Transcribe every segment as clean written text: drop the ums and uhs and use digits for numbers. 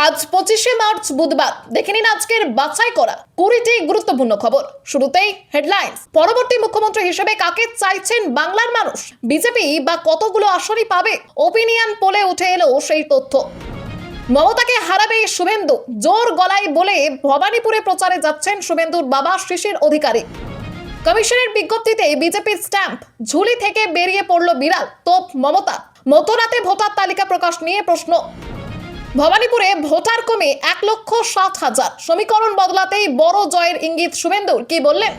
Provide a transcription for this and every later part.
আজ 25শে মার্চ বুধবার দেখে নিন আজকের বাছাই করা 20টি গুরুত্বপূর্ণ খবর। শুরুতেই হেডলাইন্স। পরবর্তী মুখ্যমন্ত্রী হিসেবে কাকে চাইছেন বাংলার মানুষ? বিজেপি বা কতগুলো আসনই পাবে? ওপিনিয়ন পোলে উঠে এলো সেই তথ্য। মমতাকে হারাবে শুভেন্দু, জোর গলায় বলে ভবানীপুরে প্রচারে যাচ্ছেন শুভেন্দুর বাবা শিশির অধিকারী। কমিশনের বিজ্ঞপ্তিতে বিজেপির স্ট্যাম্প, ঝুলি থেকে বেরিয়ে পড়ল বিড়াল, তোপ মমতা। মধ্যরাতে ভোটার তালিকা প্রকাশ নিয়ে প্রশ্ন। ভবানীপুরে ভোটার কমে 1,60,000, সমীকরণ বদলাতেই বড় জয়ের ইঙ্গিত শুভেন্দুর। কি বললেন?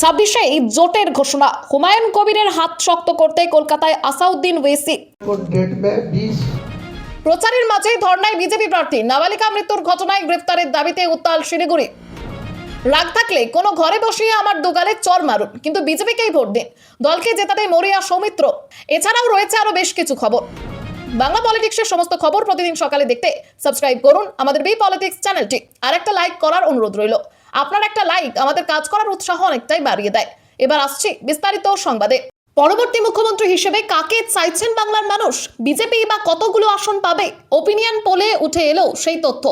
26শে জোটের ঘোষণা, হুমায়ুন কবিরের হাত শক্ত করতে কলকাতায় আসাউদ্দিন ওয়েসি। প্রচারের মাঝে ধর্নায় বিজেপি প্রার্থী, নাবালিকা মৃত্যুর ঘটনায় গ্রেফতারের দাবিতে উত্তাল শিলিগুড়ি। রাগ থাকলে কোনো ঘরে বসিয়ে আমার দুগালে চর মারুন, কিন্তু বিজেপিকেই ভোট দিন, দলকে জেতাতে মরিয়া সৌমিত্র। এছাড়াও রয়েছে আরো বেশ কিছু খবর। বাংলা পলিটিক্সের সমস্ত খবর প্রতিদিন সকালে দেখতে সাবস্ক্রাইব করুন আমাদের বি পলিটিক্স চ্যানেলটি। আর একটা লাইক করার অনুরোধ রইল। আপনার একটা লাইক আমাদের কাজ করার উৎসাহ অনেকটাই বাড়িয়ে দেয়। এবার আসছি বিস্তারিত সংবাদে। পরবর্তী মুখ্যমন্ত্রী হিসেবে কাকে চাইছেন বাংলার মানুষ? বিজেপি বা কতগুলো আসন পাবে? ওপিনিয়ন পোলে উঠে এলো সেই তথ্য।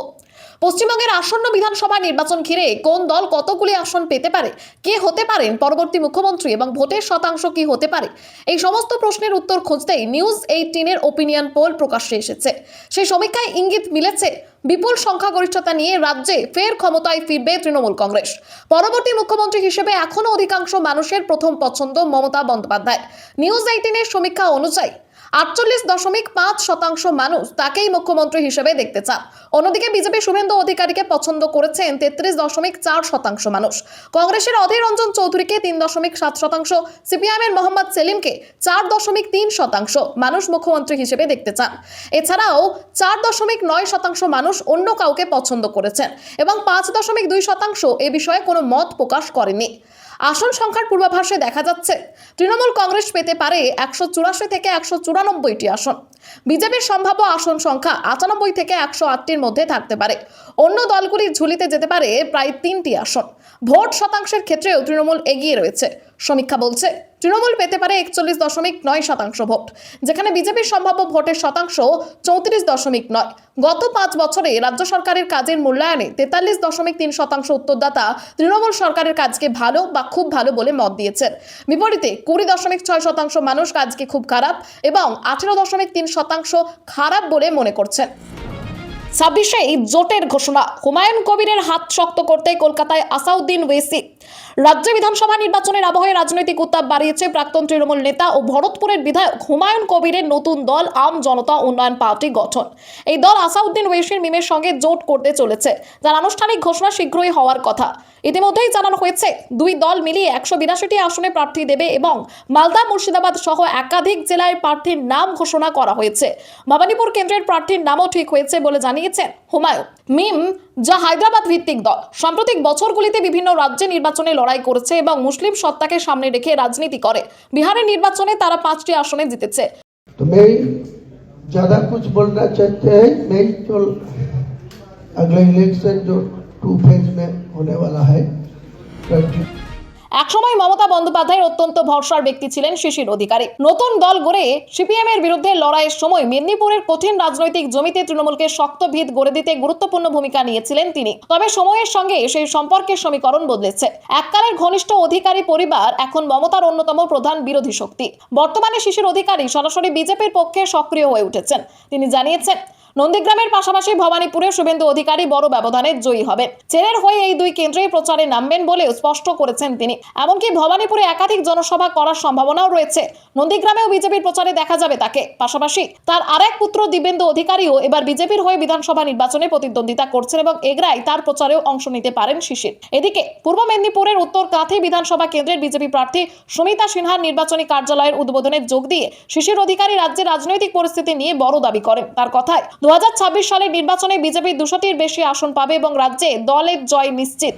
পশ্চিমবঙ্গের আসন্ন বিধানসভা নির্বাচন ঘিরে কোন দল কতগুলি আসন পেতে পারে, কে হতে পারেন পরবর্তী মুখ্যমন্ত্রী এবং ভোটের শতাংশ কি হতে পারে, এই সমস্ত প্রশ্নের উত্তর খুঁজতেই নিউজ 18-এর ওপিনিয়ন পোল প্রকাশ্যে এসেছে। সেই সমীক্ষায় ইঙ্গিত মিলেছে বিপুল সংখ্যাগরিষ্ঠতা নিয়ে রাজ্যে ফের ক্ষমতায় ফিরবে তৃণমূল কংগ্রেস। পরবর্তী মুখ্যমন্ত্রী হিসেবে এখনো অধিকাংশ মানুষের প্রথম পছন্দ মমতা বন্দ্যোপাধ্যায়। নিউজ 18-এর সমীক্ষা অনুযায়ী 48.5% মানুষ তাকেই মুখ্যমন্ত্রী হিসেবে দেখতে চান। অন্যদিকে বিজেপি শুভেন্দু অধিকারীকে পছন্দ করেছেন 33.4% মানুষ। কংগ্রেসের অধীর রঞ্জন চৌধুরীকে 3.7%, সিপিআইএমের মোহাম্মদ সেলিমকে 4.3% মানুষ মুখ্যমন্ত্রী হিসেবে দেখতে চান। এছাড়াও 4.9% মানুষ অন্য কাউকে পছন্দ করেছেন এবং 5.2% এ বিষয়ে কোনো মত প্রকাশ করেনি। আসন সংখ্যার পূর্বাভাসে দেখা যাচ্ছে তৃণমূল কংগ্রেস পেতে পারে 184 থেকে 194টি আসন। বিজেপির সম্ভাব্য আসন সংখ্যা 98 থেকে 108টির মধ্যে থাকতে পারে। অন্য দলগুলির ঝুলিতে যেতে পারে প্রায় 3টি আসন। ভোট শতাংশের ক্ষেত্রেও তৃণমূল এগিয়ে রয়েছে। সমীক্ষা বলছে তৃণমূল পেতে পারে 41.9% ভোট, যেখানে বিজেপির সম্ভাব্য ভোটের শতাংশ 34.9। গত 5 বছরে রাজ্য সরকারের কাজের মূল্যায়নে 43.3% উত্তরদাতা তৃণমূল সরকারের কাজকে ভালো বা খুব ভালো বলে মত দিয়েছেন। বিপরীতে 20.6% মানুষ কাজকে খুব খারাপ এবং 18.3% খারাপ বলে মনে করছেন। 26শে জোটের ঘোষণা, হুমায়ুন কবিরের হাত শক্ত করতে কলকাতায় আসাউদ্দিন ওয়েসি। রাজ্য বিধানসভা নির্বাচনের আবহে রাজনৈতিক উত্তাপ বাড়িয়েছে প্রাক্তন তৃণমূল নেতা ও ভরতপুরের বিধায়ক হুমায়ুন কবিরের নতুন দল আম জনতা উন্নয়ন পার্টি গঠন। এই দল আসাউদ্দিন ওয়েসির মিমের সঙ্গে জোট করতে চলেছে, যার আনুষ্ঠানিক ঘোষণা শীঘ্রই হওয়ার কথা। ইতিমধ্যেই জানানো হয়েছে দুই দল মিলিয়ে 182টি আসনে প্রার্থী দেবে এবং মালদা, মুর্শিদাবাদ সহ একাধিক জেলায় প্রার্থীর নাম ঘোষণা করা হয়েছে। ভবানীপুর কেন্দ্রের প্রার্থীর নামও ঠিক হয়েছে বলে জানিয়েছেন হুমায়ুন। মিম, যা হায়দ্রাবাদ ভিত্তিক দল, সাম্প্রতিক বছরগুলিতে বিভিন্ন রাজ্যে নির্বাচনে লড়াই করেছে এবং মুসলিম সত্তাকে সামনে রেখে রাজনীতি করে। বিহারের নির্বাচনে তারা 5টি আসনে জিতেছে। तो मैं ज्यादा कुछ बोलना चाहते हैं नहीं, जो अगला इलेक्शन जो 2 फेज में होने वाला है। একসময় মমতা বন্দ্যোপাধ্যায়ের অত্যন্ত ভরসার ব্যক্তি ছিলেন শিশির অধিকারী। নতুন দল গড়ে সিপিএম এর বিরুদ্ধে লড়াইয়ের সময় মেদিনীপুরের কঠিন রাজনৈতিক জমিতে তৃণমূলকে শক্ত ভিত গড়ে দিতে গুরুত্বপূর্ণ ভূমিকা নিয়েছিলেন তিনি। তবে সময়ের সঙ্গে সেই সম্পর্কের সমীকরণ বদলেছে। এককালের ঘনিষ্ঠ অধিকারী পরিবার এখন মমতার অন্যতম প্রধান বিরোধী শক্তি। বর্তমানে শিশির অধিকারী সরাসরি বিজেপির পক্ষে সক্রিয় হয়ে উঠেছেন। তিনি জানিয়েছেন নন্দীগ্রামের পাশাপাশি ভবানীপুরে শুভেন্দু অধিকারী বড় ব্যবধানে জয়ী হবেন। চেনের হয়ে এই দুই কেন্দ্রেই প্রচারে নামবেন বলেও স্পষ্ট করেছেন তিনি। এমনকি ভবানীপুরে একাধিক জনসভা করার সম্ভাবনাও রয়েছে। নন্দীগ্রামেও বিজেপির প্রচারে দেখা যাবে তাকে। পাশাপাশি তার আরেক পুত্র দিব্যেন্দু অধিকারীও এবার বিজেপির হয়ে বিধানসভা নির্বাচনে প্রতিদ্বন্দ্বিতা করছেন এবং এগরায় তার প্রচারেও অংশ নিতে পারেন শিশির। এদিকে পূর্ব মেদিনীপুরের উত্তর কাঁথি বিধানসভা কেন্দ্রের বিজেপি প্রার্থী সুমিতা সিনহার নির্বাচনী কার্যালয়ের উদ্বোধনে যোগ দিয়ে শিশির অধিকারী রাজ্যের রাজনৈতিক পরিস্থিতি নিয়ে বড় দাবি করেন। তার কথায় 2026 সালের নির্বাচনে বিজেপি 200টির বেশি আসন পাবে এবং রাজ্যে দলের জয় নিশ্চিত।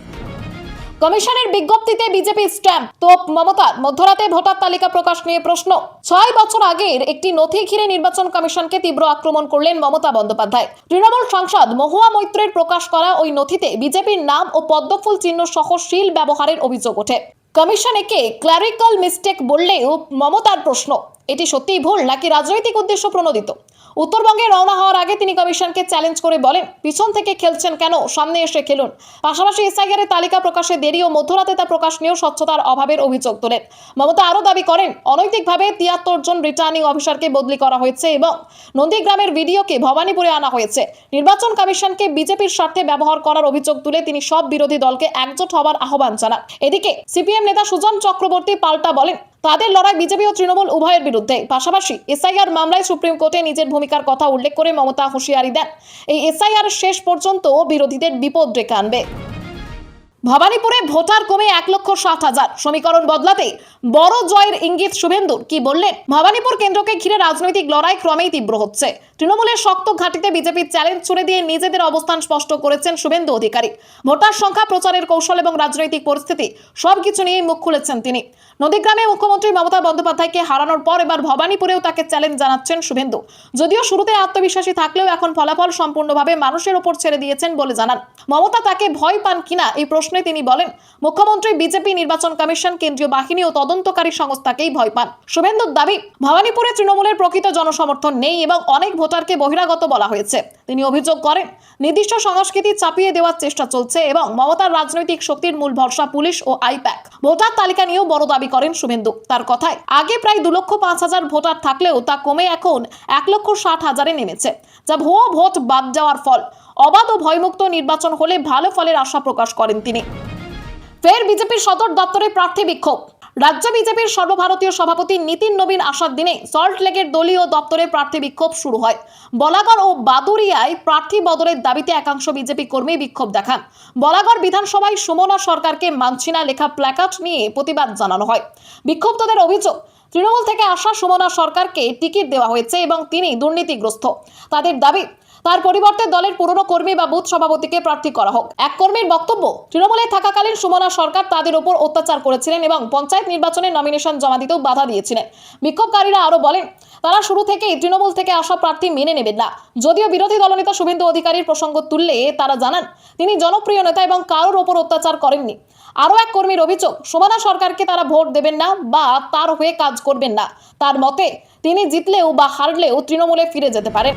কমিশনের বিজ্ঞপ্তিতে বিজেপি স্ট্যাম্প, তোপ মমতার। মধ্যরাতে ভোটার তালিকা প্রকাশ নিয়ে প্রশ্ন। 6 বছর আগের একটি নথি ঘিরে নির্বাচন কমিশনকে তীব্র আক্রমণ করলেন মমতা বন্দ্যোপাধ্যায়। তৃণমূল সাংসদ মহুয়া মৈত্রের প্রকাশ করা ওই নথিতে বিজেপির নাম ও পদ্মফুল চিহ্ন সহ শিল ব্যবহারের অভিযোগ ওঠে। কমিশন একে ক্লারিক্যাল মিস্টেক বললেও মমতার প্রশ্ন, এটি সত্যিই ভুল নাকি রাজনৈতিক উদ্দেশ্য প্রণোদিত? উত্তরবঙ্গে রওনা হওয়ার আগে তিনি কমিশনকে চ্যালেঞ্জ করে বলেন, পিছন থেকে খেলছেন কেন, সামনে এসে খেলুন। পাশাপাশি এসআইআর এর তালিকা প্রকাশে দেরি ও মধ্যরাতে তা প্রকাশ নিয়েও স্বচ্ছতার অভাবের অভিযোগ তোলেন। মমতা আরও দাবি করেন, অনৈতিকভাবে 73 জন রিটার্নিং অফিসারকে বদলি করা হয়েছে এবং নন্দীগ্রামের ভিডিওকে ভবানীপুরে আনা হয়েছে। নির্বাচন কমিশনকে বিজেপির স্বার্থে ব্যবহার করার অভিযোগ তুলে তিনি সব বিরোধী দলকে একজোট হওয়ার আহ্বান জানান। এদিকে সিপিএম নেতা সুজন চক্রবর্তী পাল্টা বলেন, তাদের লড়াই বিজেপি ও তৃণমূল উভয়ের বিরুদ্ধে। পাশাপাশি এসআইআর মামলায় সুপ্রিম কোর্টে নিজের ভূমিকার কথা উল্লেখ করে মমতা হুঁশিয়ারি দেন, এই এসআইআর শেষ পর্যন্ত বিরোধীদের বিপদ ডেকে আনবে। ভবানীপুরে ভোটার কমে 1,60,000, সমীকরণ বদলাতে বড় জয়ের ইঙ্গিত শুভেন্দুর। কি বললেন? ভবানীপুর কেন্দ্রকে ঘিরে রাজনৈতিক লড়াই ক্রমেই তীব্র হচ্ছে। তৃণমূলের শক্ত ঘাঁটিতে বিজেপির চ্যালেঞ্জ ছুড়ে দিয়ে নিজেদের অবস্থান স্পষ্ট করেছেন শুভেন্দু অধিকারী। ভোটার সংখ্যা, প্রচারের কৌশল এবং রাজনৈতিক পরিস্থিতি সবকিছু নিয়েই মুখ খুলেছেন তিনি। নন্দীগ্রামে মুখ্যমন্ত্রী মমতা বন্দ্যোপাধ্যায়কে হারানোর পর এবার ভবানীপুরেও তাকে চ্যালেঞ্জ জানাচ্ছেন শুভেন্দু। যদিও শুরুতে আত্মবিশ্বাসী থাকলেও এখন ফলাফল সম্পূর্ণভাবে মানুষের ওপর ছেড়ে দিয়েছেন বলে জানান। মমতা তাকে ভয় পান কিনা এই প্রশ্নে তিনি বলেন, মুখ্যমন্ত্রী, বিজেপি, নির্বাচন কমিশন, কেন্দ্রীয় বাহিনী ও তদন্তকারী সংস্থাকেই ভয় পান। শুভেন্দুর দাবি, ভবানীপুরে তৃণমূলের প্রকৃত জনসমর্থন নেই এবং অনেক ভোটারকে বহিরাগত বলা হয়েছে। তিনি অভিযোগ করেন, নির্দিষ্ট সংস্কৃতি চাপিয়ে দেওয়ার চেষ্টা চলছে এবং মমতার রাজনৈতিক শক্তির মূল ভরসা পুলিশ ও আইপ্যাক। ভোটার তালিকা নিয়েও বড় দাবি করেন শুভেন্দু। তার কথায়, আগে প্রায় 2,05,000 ভোটার থাকলেও তা কমে এখন 1,60,000-এ নেমেছে, যা ভুয়ো ভোট বাদ যাওয়ার ফল। অবাধ ও ভয়মুক্ত নির্বাচন হলে ভালো ফলের আশা প্রকাশ করেন তিনি। ফের বিজেপির সদর দপ্তরে প্রার্থী বিক্ষোভ। রাজ্য বিজেপির সর্বভারতীয় সভাপতি নীতিন নবীন আসার দিনে সল্ট লেকের দলীয় দপ্তরে প্রার্থী বিক্ষোভ শুরু হয়। বলাগড় ও বাদুরিয়ায় প্রার্থী বদলের দাবিতে একাংশ বিজেপি কর্মী বিক্ষোভ দেখান। বলাগড় বিধানসভায় সুমনা সরকারকে মানছি না লেখা প্ল্যাকার্ড নিয়ে প্রতিবাদ জানানো হয়। বিক্ষুব্ধদের অভিযোগ, তৃণমূল থেকে আসা সুমনা সরকারকে টিকিট দেওয়া হয়েছে এবং তিনি দুর্নীতিগ্রস্ত। তাদের দাবি, তার পরিবর্তে দলের পুরনো কর্মী বা বুথ সভাপতিকে প্রার্থী করা হোক। এক কর্মীর বক্তব্য, তৃণমূলে থাকাকালীন সুমনা সরকার তাদের উপর অত্যাচার করেছিলেন এবং পঞ্চায়েত নির্বাচনে নমিনেশন জমা দিতেও বাধা দিয়েছিলেন। বিক্ষোভকারীরা আরো বলেন, তারা শুরু থেকেই তৃণমূল থেকে আসা প্রার্থী মেনে নেবেন না। যদিও বিরোধী দলনেতা শুভেন্দু অধিকারীর প্রসঙ্গ তুললে তারা জানান, তিনি জনপ্রিয় নেতা এবং কারোর ওপর অত্যাচার করেননি। আরও এক কর্মীর অভিযোগ, সুমনা সরকারকে তারা ভোট দেবেন না বা তার হয়ে কাজ করবেন না। তার মতে, তিনি জিতলেও বা হারলেও তৃণমূলে ফিরে যেতে পারেন।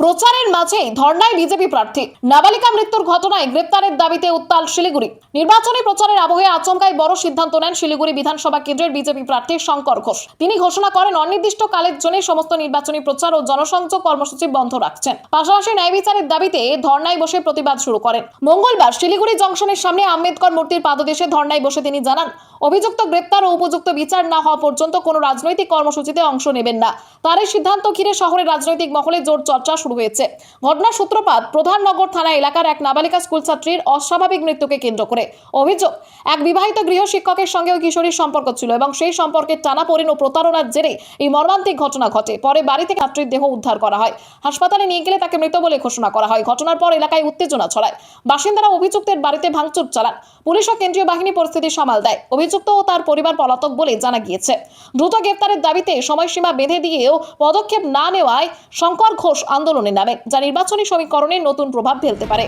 প্রচারের মাঝেই ধর্নায় বিজেপি প্রার্থী। নাবালিকা মৃত্যুর ঘটনায় গ্রেপ্তারের দাবিতে উত্তাল শিলিগুড়ি। নির্বাচনী প্রচারের আবহে আচমকাই বড় সিদ্ধান্ত নেন শিলিগুড়ি বিধানসভা কেন্দ্রের বিজেপি প্রার্থী শঙ্কর ঘোষ। তিনি ঘোষণা করেন, অনির্দিষ্টকালের জন্য সমস্ত নির্বাচনী প্রচার ও জনসংযোগ কর্মসূচি বন্ধ রাখছেন। পাশাপাশি ন্যায় বিচারের দাবিতে ধর্নায় বসে প্রতিবাদ শুরু করেন। মঙ্গলবার শিলিগুড়ি জংশনের সামনে আম্বেদকর মূর্তির পাদদেশে ধর্নায় বসে তিনি জানান, অভিযুক্ত গ্রেপ্তার ও উপযুক্ত বিচার না হওয়া পর্যন্ত কোনো রাজনৈতিক কর্মসূচিতে অংশ নেবেন না। তার এই সিদ্ধান্ত ঘিরে শহরের রাজনৈতিক মহলে জোর চর্চা শুরু হয়েছে। ঘটনার সূত্রপাত প্রধাননগর থানা এলাকার এক নাবালিকা স্কুল ছাত্রীর অস্বাভাবিক মৃত্যুকে কেন্দ্র করে। অভিযোগ, এক বিবাহিত গৃহ শিক্ষকের সঙ্গে ওই কিশোরীর সম্পর্ক ছিল এবং সেই সম্পর্কের টানাপোড়েন ও প্রতারণার জেরে এই মর্মান্তিক ঘটনা ঘটে। পরে বাড়ি থেকে ছাত্রীর দেহ উদ্ধার করা হয়। হাসপাতালে নিয়ে গেলে তাকে মৃত বলে ঘোষণা করা হয়। ঘটনার পর এলাকায় উত্তেজনা ছড়ায়। বাসিন্দারা অভিযুক্তের বাড়িতে ভাঙচুর চালান। পুলিশ ও কেন্দ্রীয় বাহিনী পরিস্থিতি সামাল দেয়। অভিযুক্ত ও তার পরিবার পলাতক বলে জানা গিয়েছে। দ্রুত গ্রেফতারের দাবিতে সময়সীমা বেঁধে দিয়েও পদক্ষেপ না নেওয়ায় শঙ্কর ঘোষ আন্দোলনে নামেন, যা নির্বাচনী সমীকরণে নতুন প্রভাব ফেলতে পারে।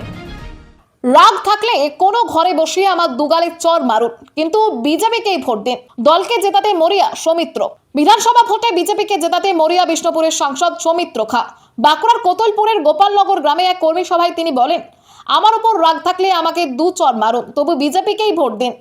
রাগ থাকলে কোনো ঘরে বসিয়ে আমার দুগালে চর মারুন, কিন্তু বিজেপিকেই ভোট দিন। দলকে জেতাতে মরিয়া সৌমিত্র। বিধানসভা ভোটে বিজেপিকে জেতাতে মরিয়া বিষ্ণুপুরের সাংসদ সৌমিত্র খা। বাঁকুড়ার কোতলপুরের গোপালনগর গ্রামে এক কর্মী সভায় তিনি বলেন, আমার উপর রাগ থাকলে আমাকে দু চর মারুন, তবু বিজেপিকেই ভোট দিন।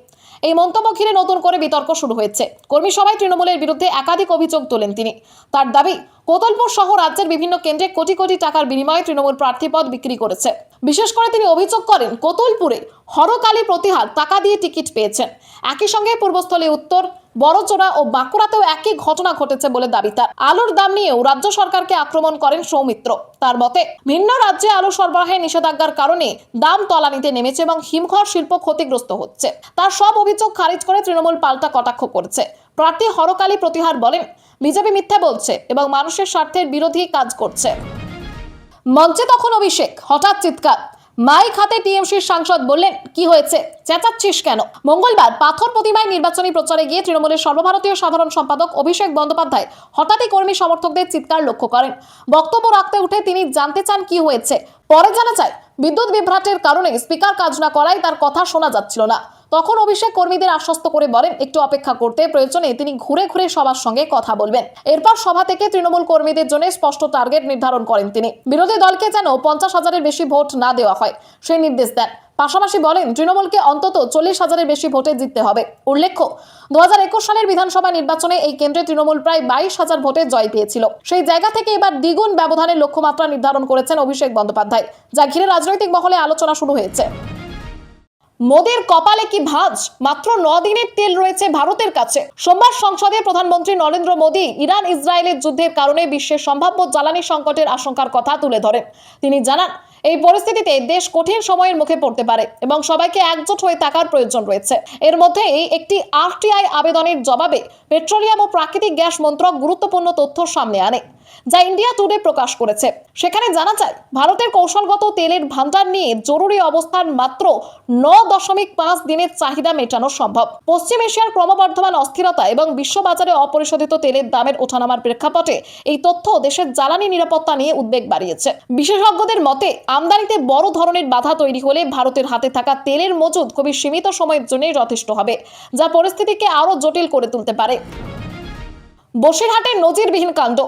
এই মন্তব্য ঘিরে নতুন করে বিতর্ক শুরু হয়েছে। কর্মী সভায় তৃণমূলের বিরুদ্ধে একাধিক অভিযোগ তোলেন তিনি। তার দাবি, কোতলপুর সহ রাজ্যের বিভিন্ন কেন্দ্রে কোটি কোটি টাকার বিনিময়ে তৃণমূল প্রার্থী পদ বিক্রি করেছে। বিশেষ করে তিনি অভিযোগ করেন, কোতলপুরে হরকালী প্রতিহার টাকা দিয়ে টিকিট পেয়েছেন। একই সঙ্গে পূর্বস্থলী উত্তর, বড়চোরা ও বাঁকুড়াতেও একই ঘটনা ঘটেছে বলে দাবি তার। আলুর দাম নিয়েও রাজ্য সরকারকে আক্রমণ করেন সৌমিত্র। তার মতে, ভিন্ন রাজ্যে আলু সরবরাহের নিষেধাজ্ঞার কারণে দাম তলানিতে নেমেছে এবং হিমঘর শিল্প ক্ষতিগ্রস্ত হচ্ছে। তার সব অভিযোগ খারিজ করে তৃণমূল পাল্টা কটাক্ষ করেছে। প্রার্থী হরকালী প্রতিহার বলেন, বিজেপি মিথ্যা বলছে এবং মানুষের স্বার্থের বিরোধী কাজ করছে। মঞ্চে তখন অভিষেক, হঠাৎ চিৎকার। মাইক হাতে টিএমসির সাংসদ বললেন, কি হয়েছে, চেঁচাচ্ছিস কেন? মঙ্গলবার পাথর প্রতিমায় নির্বাচনী প্রচারে গিয়ে তৃণমূলের সর্বভারতীয় সাধারণ সম্পাদক অভিষেক বন্দ্যোপাধ্যায় হঠাৎই কর্মী সমর্থকদের চিৎকার লক্ষ্য করেন। বক্তব্য রাখতে উঠে তিনি জানতে চান কি হয়েছে। পরে জানা যায়, বিদ্যুৎ বিভ্রাটের কারণে স্পিকার কাজ না করায় তার কথা শোনা যাচ্ছিল না। তখন অভিষেক কর্মীদের আশ্বস্ত করে বলেন একটু অপেক্ষা করতে, প্রয়োজনে তিনি ঘুরে ঘুরে সবার সঙ্গে কথা বলবেন। এরপর সভা থেকে তৃণমূল কর্মীদের জন্য স্পষ্ট টার্গেট নির্ধারণ করেন তিনি। বিরোধী দলকে যেন 50,000-এর বেশি ভোট না দেওয়া হয় সেই নির্দেশ দেন। পাশাপাশি বলেন তৃণমূলকে অন্তত 40,000-এর বেশি ভোটে জিততে হবে। উল্লেখ্য, 2021 সালের বিধানসভা নির্বাচনে এই কেন্দ্রে তৃণমূল প্রায় 22,000 ভোটে জয় পেয়েছিল। সেই জায়গা থেকে এবার দ্বিগুণ ব্যবধানের লক্ষ্যমাত্রা নির্ধারণ করেছেন অভিষেক বন্দ্যোপাধ্যায়, যা ঘিরে রাজনৈতিক মহলে আলোচনা শুরু হয়েছে। মোদির কপালে কি ভাঁজ, মাত্র 9 দিনের তেল রয়েছে ভারতের কাছে। সোমবার সংসদে প্রধানমন্ত্রী নরেন্দ্র মোদী ইরান ইসরায়েলের যুদ্ধের কারণে বিশ্বের সম্ভাব্য জ্বালানি সংকটের আশঙ্কার কথা তুলে ধরেন। তিনি জানান, এই পরিস্থিতিতে দেশ কঠিন সময়ের মুখে পড়তে পারে এবং সবাইকে একজোট হয়ে থাকার প্রয়োজন রয়েছে। এর মধ্যেই একটি আরটিআই আবেদনের জবাবে পেট্রোলিয়াম ও প্রাকৃতিক গ্যাস মন্ত্রক গুরুত্বপূর্ণ তথ্য সামনে আনে, যা ইন্ডিয়া টুডে প্রকাশ করেছে। সেখানে জানা যায়, ভারতের কৌশলগত তেলের ভান্ডার নিয়ে জরুরি অবস্থান মাত্র 9.5 দিনের চাহিদা মেটানো সম্ভব। পশ্চিম এশিয়ার ক্রমবর্ধমান অস্থিরতা এবং বিশ্ববাজারে অপরিশোধিত তেলের দামের ওঠানামার প্রেক্ষাপটে এই তথ্য দেশের জ্বালানি নিরাপত্তা নিয়ে উদ্বেগ বাড়িয়েছে। বিশেষজ্ঞদের মতে, আমদানিতে বড় ধরনের বাধা তৈরি হলে ভারতের হাতে থাকা তেলের মজুদ খুবই সীমিত সময়ের জন্যই যথেষ্ট হবে, যা পরিস্থিতিকে আরো জটিল করে তুলতে পারে। বসিরহাটের নজিরবিহীন কাণ্ড,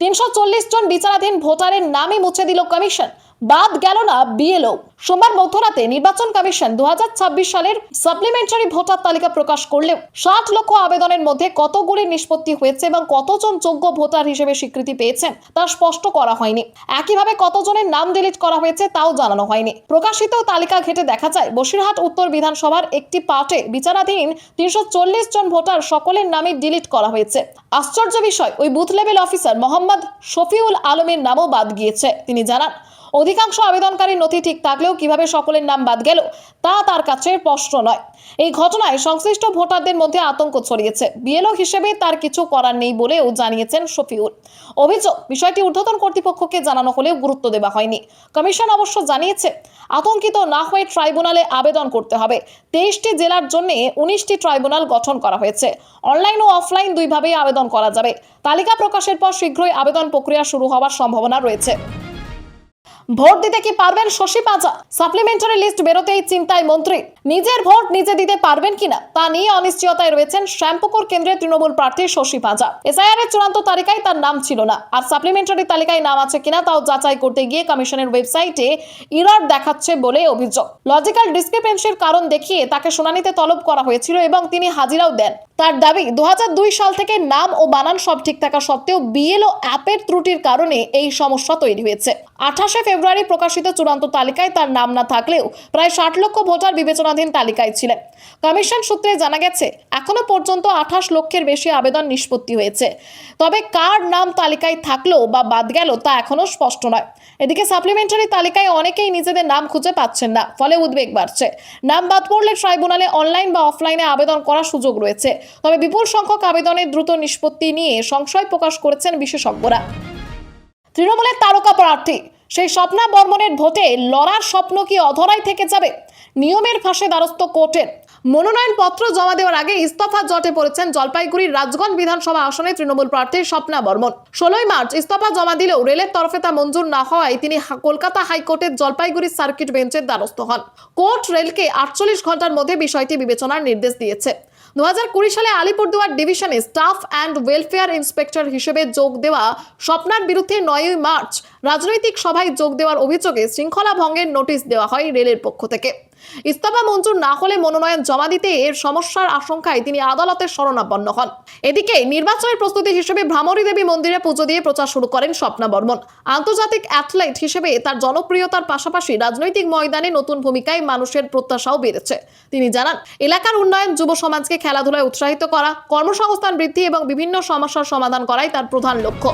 340 জন বিচারাধীন ভোটারের নামই মুছে দিল কমিশন, বাদ গেল না বিএলও। সোমবার মধ্যরাতে নির্বাচন কমিশন 2026 সালের সাপ্লিমেন্টারি ভোটার তালিকা প্রকাশ করলেও 60 লক্ষ আবেদনের মধ্যে কতগুলি নিষ্পত্তি হয়েছে এবং কতজন যোগ্য ভোটার হিসেবে স্বীকৃতি পেয়েছেন তা স্পষ্ট করা হয়নি। একইভাবে কতজনের নাম ডিলিট করা হয়েছে তাও জানানো হয়নি। প্রকাশিত তালিকা ঘেঁটে দেখা যায়, বসিরহাট উত্তর বিধানসভার একটি পার্টে বিচারাধীন 340 জন ভোটার সকলের নামই ডিলিট করা হয়েছে। আশ্চর্য বিষয়, ওই booth level officer Mohammad Shafiul আলমের নামও বাদ গিয়েছে। তিনি জানান, অধিকাংশ আবেদনকারীর নথি ঠিক থাকলেও কিভাবে সকলের নাম বাদ গেল তা তার কাছে স্পষ্ট নয়। এই ঘটনায় সংশ্লিষ্ট ভোটারদের মধ্যে আতঙ্ক ছড়িয়েছে। বিএলও হিসেবে তার কিছু করার নেই বলেও জানিয়েছেন শফিউল। অভিযোগ, বিষয়টি ঊর্ধ্বতন কর্তৃপক্ষকে জানানো হলেও গুরুত্ব দেওয়া হয়নি। কমিশন অবশ্য জানিয়েছে, আতঙ্কিত না হয়ে ট্রাইব্যুনালে আবেদন করতে হবে। 23টি জেলার জন্য 19টি ট্রাইব্যুনাল গঠন করা হয়েছে। অনলাইন ও অফলাইন দুইভাবেই আবেদন করা যাবে। তালিকা প্রকাশের পর শীঘ্রই আবেদন প্রক্রিয়া শুরু হওয়ার সম্ভাবনা রয়েছে। ভোট দিতে কি পারবেন শশী পাঁজা? সাপ্লিমেন্টারি লিস্ট বেরোতেই চিন্তায় মন্ত্রী। নিজের ভোট নিজে দিতে পারবেন কিনা তা নিয়ে অনিশ্চয়তায় রয়েছেন শ্যামপুকুর কেন্দ্রের তৃণমূল প্রার্থী শশী পাঁজা। এসআইআর এর চূড়ান্ত তালিকায় তার নাম ছিল না, আর সাপ্লিমেন্টারি তালিকায় নাম আছে কিনা তাও যাচাই করতে গিয়ে কমিশনের ওয়েবসাইটে এরর দেখাচ্ছে বলে অভিযোগ। লজিক্যাল ডিসক্রিপেন্সির কারণ দেখিয়ে তাকে শুনানিতে তলব করা হয়েছিল এবং তিনি হাজিরাও দেন। তার দাবি, 2002 সাল থেকে নাম ও বানান সব ঠিক থাকা সত্ত্বেও বিএলও অ্যাপের ত্রুটির কারণে এই সমস্যা তৈরি হয়েছে। 28 ফেব্রুয়ারি প্রকাশিত চূড়ান্ত তালিকায় তার নাম না থাকলেও প্রায় 60 লক্ষ ভোটার বিবেচনাধীন তালিকায় ছিলেন। কমিশন সূত্রে জানা গেছে, এখনো পর্যন্ত 28 লক্ষের বেশি আবেদন নিষ্পত্তি হয়েছে। তবে কার নাম তালিকায় থাকলো বা বাদ গেল তা এখনো স্পষ্ট নয়। এদিকে সাপ্লিমেন্টারি তালিকায় অনেকেই নিজেদের নাম খুঁজে পাচ্ছেন না, ফলে উদ্বেগ বাড়ছে। নাম বাদ পড়লে ট্রাইব্যুনালে অনলাইন বা অফলাইনে আবেদন করার সুযোগ রয়েছে। তবে বিপুল সংখ্যক আবেদনের দ্রুত নিষ্পত্তি নিয়ে সংশয় প্রকাশ করেছেন বিশেষজ্ঞরা। তৃণমূলের তারকা প্রার্থী সেই স্বপ্না বর্মনের ভোটে লড়ার স্বপ্ন কি অধরাই থেকে যাবে? নিয়মের ফাঁসে দ্বারস্থ কোর্টের। মনোনয়নপত্র জমা দেওয়ার আগে ইস্তফা জটে পড়েছেন জলপাইগুড়ির রাজগঞ্জ বিধানসভা আসনে তৃণমূল প্রার্থী স্বপ্না বর্মন। 16 মার্চ ইস্তফা জমা দিলেও রেলের তরফে তা মঞ্জুর না হওয়ায় তিনি কলকাতা হাইকোর্টের জলপাইগুড়ি সার্কিট বেঞ্চের দ্বারস্থ হন। কোর্ট রেলকে 48 ঘন্টার মধ্যে বিষয়টি বিবেচনার নির্দেশ দিয়েছে। 2020 সালে আলিপুরদুয়ার ডিভিশনে স্টাফ অ্যান্ড ওয়েলফেয়ার ইন্সপেক্টর হিসেবে যোগ দেওয়া স্বপ্নার বিরুদ্ধে 9 মার্চ রাজনৈতিক সভায় যোগ দেওয়ার অভিযোগে শৃঙ্খলা ভঙ্গের নোটিশ দেওয়া হয় রেলের পক্ষ থেকে। ইস্তফা মঞ্জুর না হলে মনোনয়ন জমা দিতে এর সমস্যার আশঙ্কায় তিনি আদালতের শরণাপন্ন হন। এদিকে নির্বাচনের প্রস্তুতি হিসেবে ভ্রামরী দেবী মন্দিরে পুজো দিয়ে প্রচার শুরু করেন স্বপ্না বর্মন। আন্তর্জাতিক অ্যাথলেট হিসেবে তার জনপ্রিয়তার পাশাপাশি রাজনৈতিক ময়দানে নতুন ভূমিকায় মানুষের প্রত্যাশাও বেড়েছে। তিনি জানান, এলাকার উন্নয়ন, যুব সমাজকে খেলাধুলায় উৎসাহিত করা, কর্মসংস্থান বৃদ্ধি এবং বিভিন্ন সমস্যার সমাধান করাই তার প্রধান লক্ষ্য।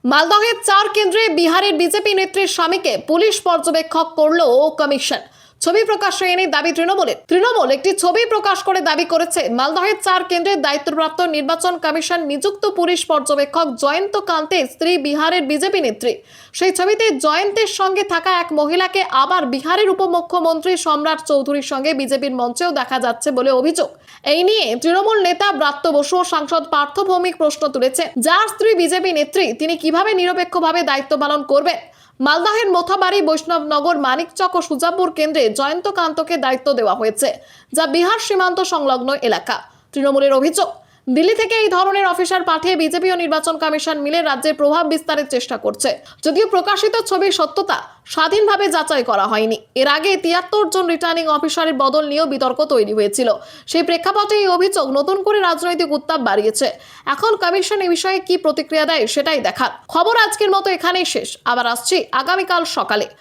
মালদহের 4 কেন্দ্রে বিহারের বিজেপি নেত্রীর স্বামীকে পুলিশ পর্যবেক্ষক করল কমিশন। ছবি প্রকাশ্যে এনে দাবি তৃণমূলের। তৃণমূল একটি ছবি প্রকাশ করে দাবি করেছে, মালদহের 4 কেন্দ্রের দায়িত্বপ্রাপ্ত নির্বাচন কমিশন নিযুক্ত পুলিশ পর্যবেক্ষক জয়ন্ত কান্তের স্ত্রী বিহারের বিজেপি নেত্রী। সেই ছবিতে জয়ন্তের সঙ্গে থাকা এক মহিলাকে আবার বিহারের উপমুখ্যমন্ত্রী সম্রাট চৌধুরীর সঙ্গে বিজেপির মঞ্চেও দেখা যাচ্ছে বলে অভিযোগ। এই নিয়ে তৃণমূল নেতা ব্রাত্য বসু ও সাংসদ পার্থ ভৌমিক প্রশ্ন তুলেছে, যার স্ত্রী বিজেপি নেত্রী তিনি কিভাবে নিরপেক্ষভাবে দায়িত্ব পালন করবেন? মালদাহের মোথাবাড়ি, বৈষ্ণবনগর, মানিকচক ও সুজাপুর কেন্দ্রে জয়ন্তকান্তকে দায়িত্ব দেওয়া হয়েছে, যা বিহার সীমান্ত সংলগ্ন এলাকা। তৃণমূলের অভিযোগ, দিল্লি থেকে এই ধরনের অফিসার পাঠিয়ে বিজেপি ও নির্বাচন কমিশন মিলে রাজ্যের প্রভাব বিস্তারের চেষ্টা করছে। যদিও প্রকাশিত ছবির সত্যতা স্বাধীনভাবে যাচাই করা হয়নি। এর আগে 73 জন রিটার্নিং অফিসারের বদল নিয়েও বিতর্ক তৈরি হয়েছিল। সেই প্রেক্ষাপটে এই অভিযোগ নতুন করে রাজনৈতিক উত্তাপ বাড়িয়েছে। এখন কমিশন এই বিষয়ে কি প্রতিক্রিয়া দেয় সেটাই দেখার। খবর আজকের মতো এখানেই শেষ। আবার আসছি আগামীকাল সকালে।